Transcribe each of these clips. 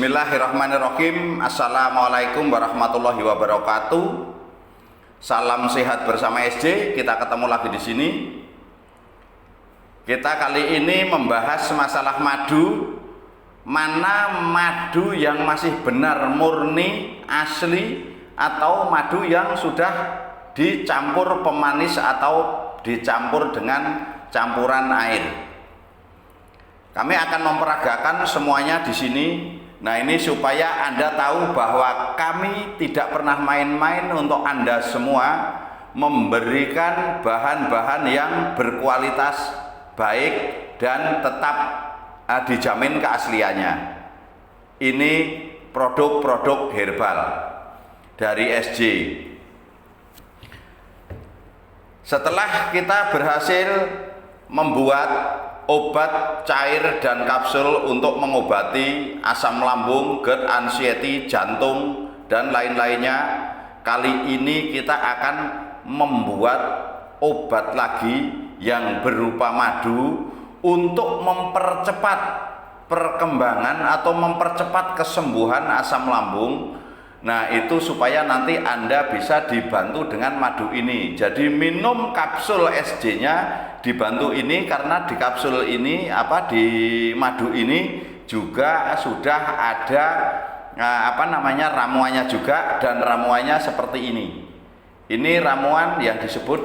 Bismillahirrahmanirrahim. Assalamualaikum warahmatullahi wabarakatuh. Salam sehat bersama SJ. Kita ketemu lagi di sini. Kita kali ini membahas masalah madu. Mana madu yang masih benar murni asli atau madu yang sudah dicampur pemanis atau dicampur dengan campuran air. Kami akan memperagakan semuanya di sini. Nah, ini supaya Anda tahu bahwa kami tidak pernah main-main untuk Anda semua memberikan bahan-bahan yang berkualitas baik dan tetap dijamin keasliannya. Ini produk-produk herbal dari SJ. Setelah kita berhasil membuat obat cair dan kapsul untuk mengobati asam lambung, GERD, anxiety, jantung, dan lain-lainnya, kali ini kita akan membuat obat lagi yang berupa madu untuk mempercepat perkembangan atau mempercepat kesembuhan asam lambung. Nah, itu supaya nanti Anda bisa dibantu dengan madu ini. Jadi minum kapsul SJ-nya dibantu ini, karena di kapsul ini di madu ini juga sudah ada ramuannya juga, dan ramuannya seperti ini. Ini ramuan yang disebut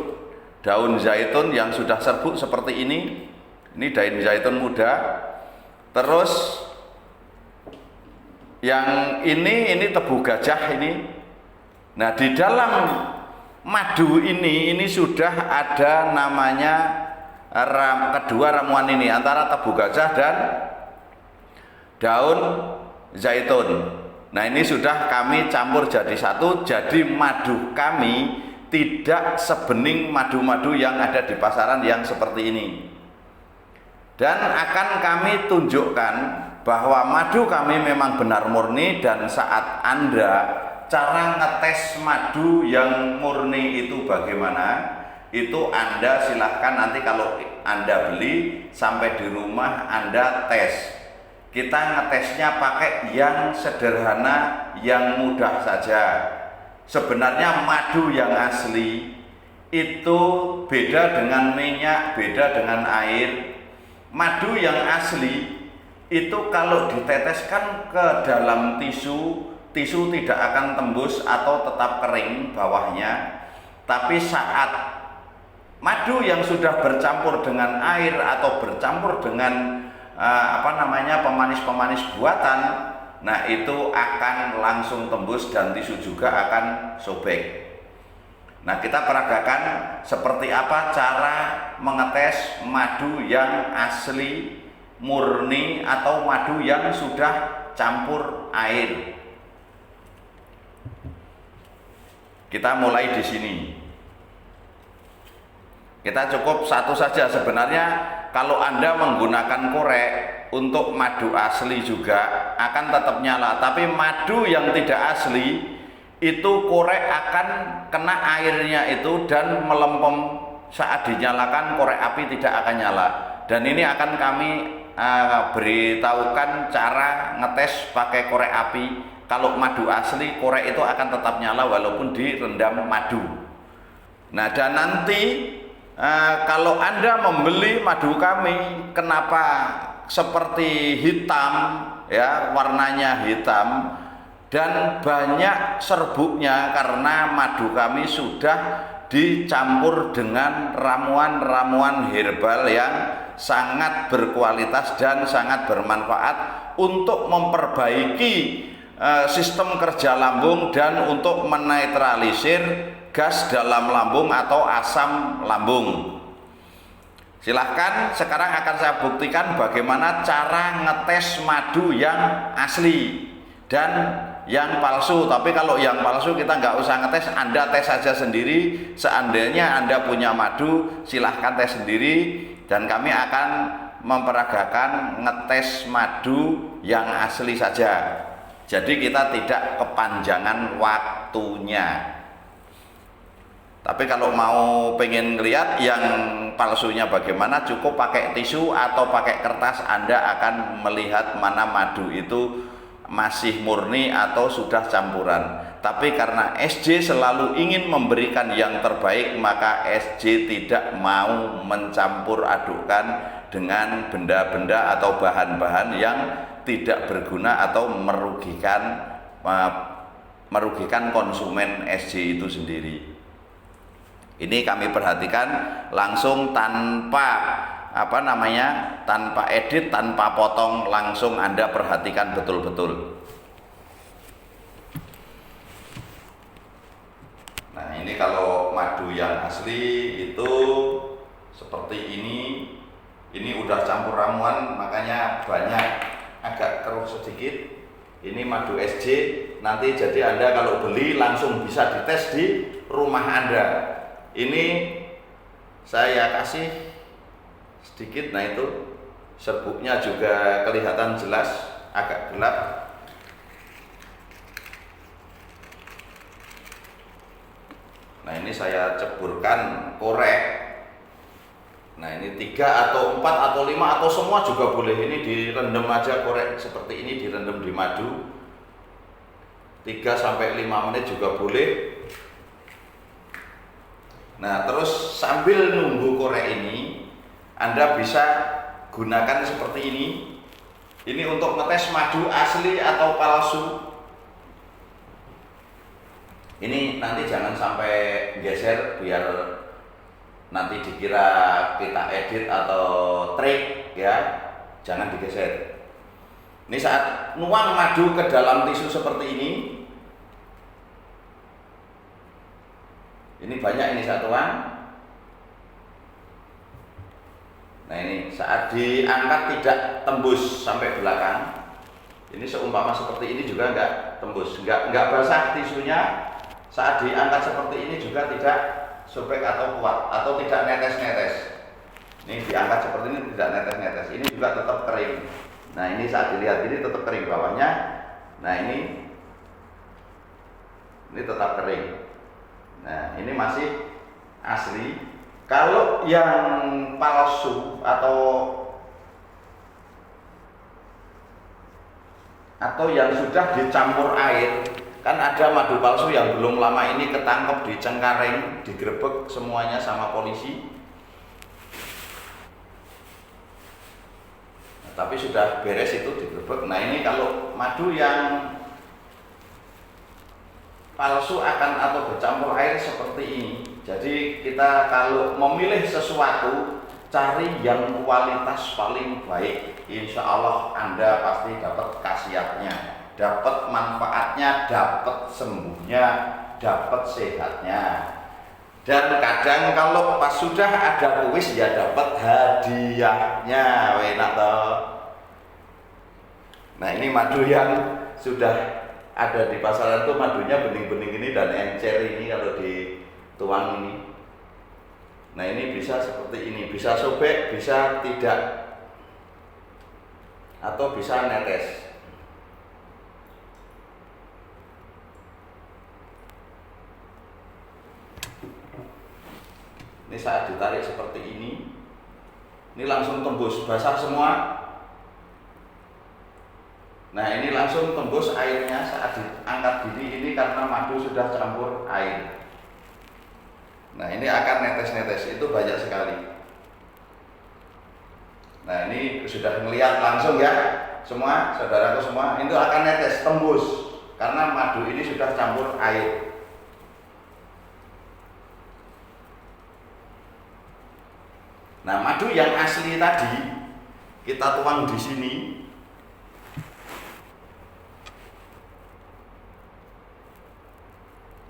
daun zaitun yang sudah serbuk seperti ini. Ini daun zaitun muda. Terus yang ini tebu gajah ini. Nah, di dalam madu ini sudah ada namanya kedua ramuan ini, antara tebu gajah dan daun zaitun. Nah, ini sudah kami campur jadi satu. Jadi madu kami tidak sebening madu-madu yang ada di pasaran yang seperti ini. Dan akan kami tunjukkan bahwa madu kami memang benar murni. Dan saat Anda cara ngetes madu yang murni itu bagaimana, itu Anda silahkan nanti kalau Anda beli sampai di rumah Anda tes. Kita ngetesnya pakai yang sederhana, yang mudah saja. Sebenarnya madu yang asli itu beda dengan minyak, beda dengan air. Madu yang asli itu kalau diteteskan ke dalam tisu tidak akan tembus atau tetap kering bawahnya. Tapi saat madu yang sudah bercampur dengan air atau bercampur dengan pemanis-pemanis buatan, nah itu akan langsung tembus dan tisu juga akan sobek. Nah, kita peragakan seperti apa cara mengetes madu yang asli murni atau madu yang sudah campur air. Kita mulai di sini. Kita cukup satu saja. Sebenarnya kalau Anda menggunakan korek untuk madu asli juga akan tetap nyala. Tapi madu yang tidak asli itu korek akan kena airnya itu dan melempem. Saat dinyalakan korek api tidak akan nyala. Dan ini akan kami beritahukan cara ngetes pakai korek api. Kalau madu asli, korek itu akan tetap nyala walaupun direndam madu. Nah, dan nanti kalau Anda membeli madu kami, kenapa seperti hitam, ya, warnanya hitam dan banyak serbuknya, karena madu kami sudah dicampur dengan ramuan-ramuan herbal yang sangat berkualitas dan sangat bermanfaat untuk memperbaiki sistem kerja lambung dan untuk menetralisir gas dalam lambung atau asam lambung. Silahkan, sekarang akan saya buktikan bagaimana cara ngetes madu yang asli dan yang palsu. Tapi kalau yang palsu kita nggak usah ngetes, Anda tes saja sendiri. Seandainya Anda punya madu, silahkan tes sendiri. Dan kami akan memperagakan ngetes madu yang asli saja. Jadi kita tidak kepanjangan waktunya. Tapi kalau mau pengen lihat yang palsunya bagaimana, cukup pakai tisu atau pakai kertas. Anda akan melihat mana madu itu masih murni atau sudah campuran. Tapi karena SJ selalu ingin memberikan yang terbaik, maka SJ tidak mau mencampur adukkan dengan benda-benda atau bahan-bahan yang tidak berguna atau merugikan konsumen SJ itu sendiri. Ini kami perhatikan langsung tanpa tanpa edit, tanpa potong, langsung Anda perhatikan betul-betul. Nah, ini kalau madu yang asli itu seperti ini. Ini udah campur ramuan, makanya banyak agak keruh sedikit. Ini madu SJ. Nanti jadi Anda kalau beli langsung bisa dites di rumah Anda. Ini saya kasih sedikit. Nah, itu serbuknya juga kelihatan jelas, agak gelap. Nah, ini saya ceburkan korek. Nah, ini 3 atau 4 atau 5 atau semua juga boleh. Ini direndam aja korek seperti ini, direndam di madu 3 sampai 5 menit juga boleh. Nah, terus sambil nunggu korek ini, Anda bisa gunakan seperti ini. Ini untuk ngetes madu asli atau palsu. Ini nanti jangan sampai geser biar nanti dikira kita edit atau trik ya. Jangan digeser. Ini saat nuang madu ke dalam tisu seperti ini. Ini banyak ini saya tuang. Nah, ini saat diangkat tidak tembus sampai belakang. Ini seumpama seperti ini juga enggak tembus, enggak basah tisunya. Saat diangkat seperti ini juga tidak sobek atau kuat atau tidak netes-netes. Ini diangkat seperti ini tidak netes-netes. Ini juga tetap kering. Nah, ini saat dilihat ini tetap kering bawahnya. Nah, ini tetap kering. Nah, ini masih asli. Kalau yang palsu atau yang sudah dicampur air, kan ada madu palsu yang belum lama ini ketangkep di Cengkareng, digerebek semuanya sama polisi. Nah, tapi sudah beres itu digerebek. Nah, ini kalau madu yang palsu atau bercampur air seperti ini. Jadi kita kalau memilih sesuatu, cari yang kualitas paling baik. Insya Allah Anda pasti dapat khasiatnya, dapat manfaatnya, dapat sembuhnya, dapat sehatnya. Dan kadang kalau pas sudah ada kuis ya dapat hadiahnya, enak toh. Nah, ini madu yang sudah ada di pasaran tuh madunya bening-bening ini dan encer ini kalau dituang ini. Nah, ini bisa seperti ini, bisa sobek, bisa tidak, atau bisa netes. Ini saat ditarik seperti ini langsung tembus, basah semua. Nah, ini langsung tembus airnya saat diangkat gini. Ini karena madu sudah campur air. Nah, ini akan netes-netes, itu banyak sekali. Nah, ini sudah melihat langsung ya semua, saudaraku semua, itu akan netes, tembus karena madu ini sudah campur air. Nah, madu yang asli tadi kita tuang di sini.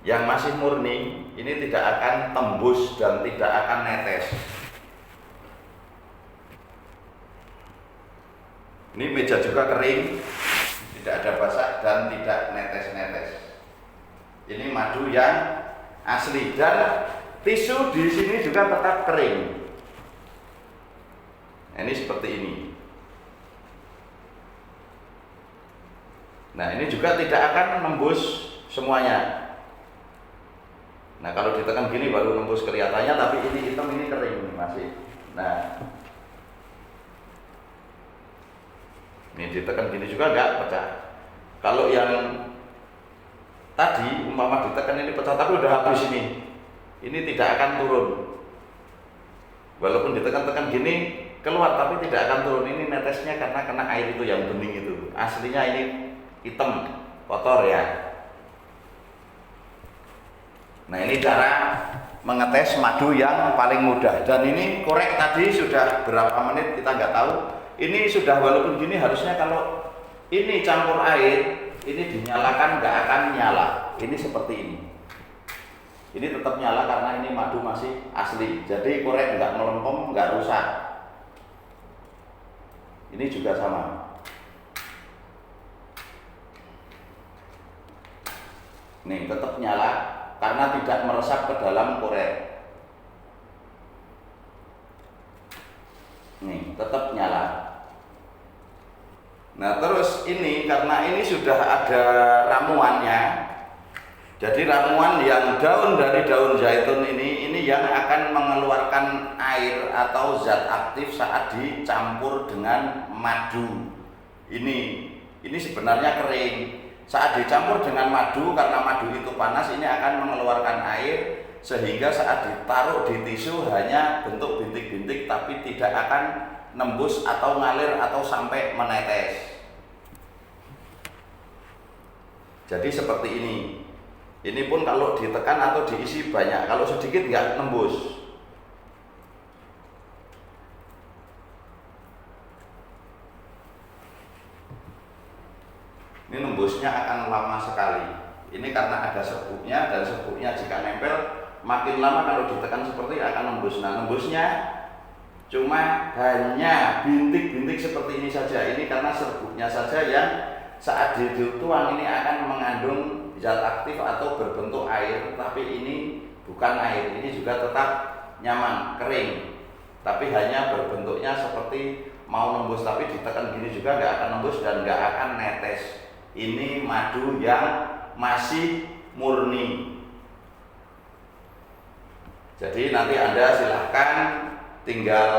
Yang masih murni ini tidak akan tembus dan tidak akan netes. Ini meja juga kering, tidak ada basah dan tidak netes-netes. Ini madu yang asli dan tisu di sini juga tetap kering. Nah, ini seperti ini. Nah, ini juga tidak akan menembus semuanya. Nah, kalau ditekan gini baru nembus kelihatannya, tapi ini hitam, ini kering masih. Nah, ini ditekan gini juga enggak pecah. Kalau yang tadi umpama ditekan ini pecah tapi udah habis ini tidak akan turun. Walaupun ditekan-tekan gini keluar tapi tidak akan turun. Ini netesnya karena kena air itu yang bening itu. Aslinya ini hitam, kotor ya. Nah, ini cara mengetes madu yang paling mudah. Dan ini korek tadi sudah berapa menit kita nggak tahu. Ini sudah walaupun gini harusnya kalau ini campur air ini dinyalakan nggak akan nyala. Ini seperti ini. Ini tetap nyala karena ini madu masih asli. Jadi korek nggak melempem, nggak rusak. Ini juga sama. Nih tetap nyala karena tidak meresap ke dalam korek. Nih tetap nyala. Nah terus ini karena ini sudah ada ramuannya. Jadi ramuan yang daun dari daun zaitun ini yang akan mengeluarkan air atau zat aktif saat dicampur dengan madu. Ini sebenarnya kering. Saat dicampur dengan madu, karena madu itu panas, ini akan mengeluarkan air sehingga saat ditaruh di tisu hanya bentuk bintik-bintik tapi tidak akan nembus atau ngalir atau sampai menetes. Jadi seperti ini. Ini pun kalau ditekan atau diisi banyak, kalau sedikit nggak nembus. Ini nembusnya akan lama sekali. Ini karena ada serbuknya, dan serbuknya jika nempel makin lama kalau ditekan seperti akan nembus. Nah, nembusnya cuma hanya bintik-bintik seperti ini saja. Ini karena serbuknya saja yang saat dituang ini akan mengandung zat aktif atau berbentuk air, tapi ini bukan air, ini juga tetap nyaman, kering, tapi hanya berbentuknya seperti mau nembus, tapi ditekan gini juga nggak akan nembus dan nggak akan netes. Ini madu yang masih murni. Jadi nanti Anda silahkan tinggal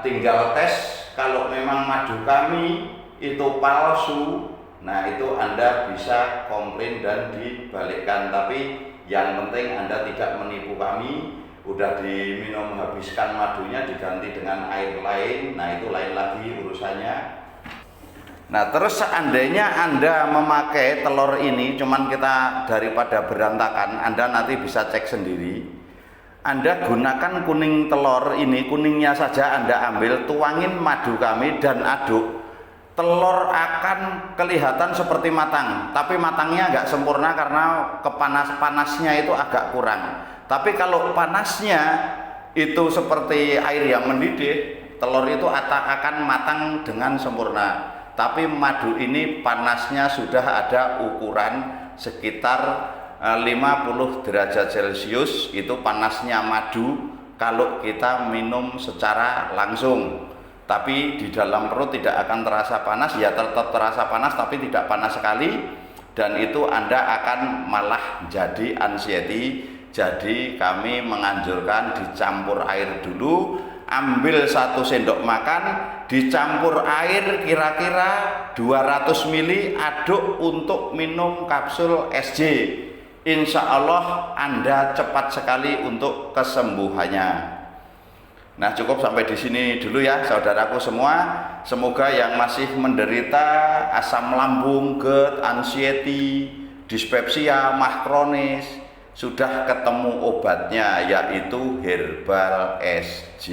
tinggal tes. Kalau memang madu kami itu palsu, nah itu Anda bisa komplain dan dibalikkan. Tapi yang penting Anda tidak menipu kami. Udah diminum habiskan madunya diganti dengan air lain, nah itu lain lagi urusannya. Nah terus seandainya Anda memakai telur ini, cuman kita daripada berantakan, Anda nanti bisa cek sendiri. Anda gunakan kuning telur ini, kuningnya saja Anda ambil, tuangin madu kami dan aduk. Telur akan kelihatan seperti matang, tapi matangnya agak sempurna karena panasnya itu agak kurang. Tapi kalau panasnya itu seperti air yang mendidih, telur itu akan matang dengan sempurna. Tapi madu ini panasnya sudah ada ukuran sekitar 50 derajat Celcius, itu panasnya madu kalau kita minum secara langsung. Tapi di dalam perut tidak akan terasa panas, ya tetap terasa panas tapi tidak panas sekali, dan itu Anda akan malah jadi anxiety. Jadi kami menganjurkan dicampur air dulu, ambil 1 sendok makan, dicampur air kira-kira 200 ml, aduk untuk minum kapsul SJ. Insya Allah Anda cepat sekali untuk kesembuhannya. Nah cukup sampai di sini dulu ya saudaraku semua. Semoga yang masih menderita asam lambung, GERD, anxiety, dispepsia, mah kronis sudah ketemu obatnya, yaitu herbal SJ,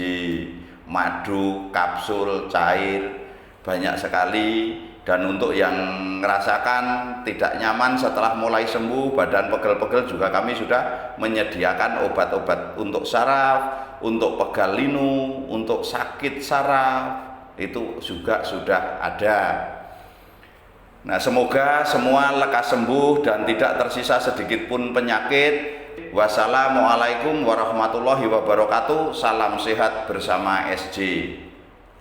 madu kapsul cair, banyak sekali. Dan untuk yang merasakan tidak nyaman setelah mulai sembuh, badan pegel-pegel, juga kami sudah menyediakan obat-obat untuk saraf, untuk pegal linu, untuk sakit saraf, itu juga sudah ada. Nah semoga semua lekas sembuh dan tidak tersisa sedikit pun penyakit. Wassalamualaikum warahmatullahi wabarakatuh. Salam sehat bersama SJ.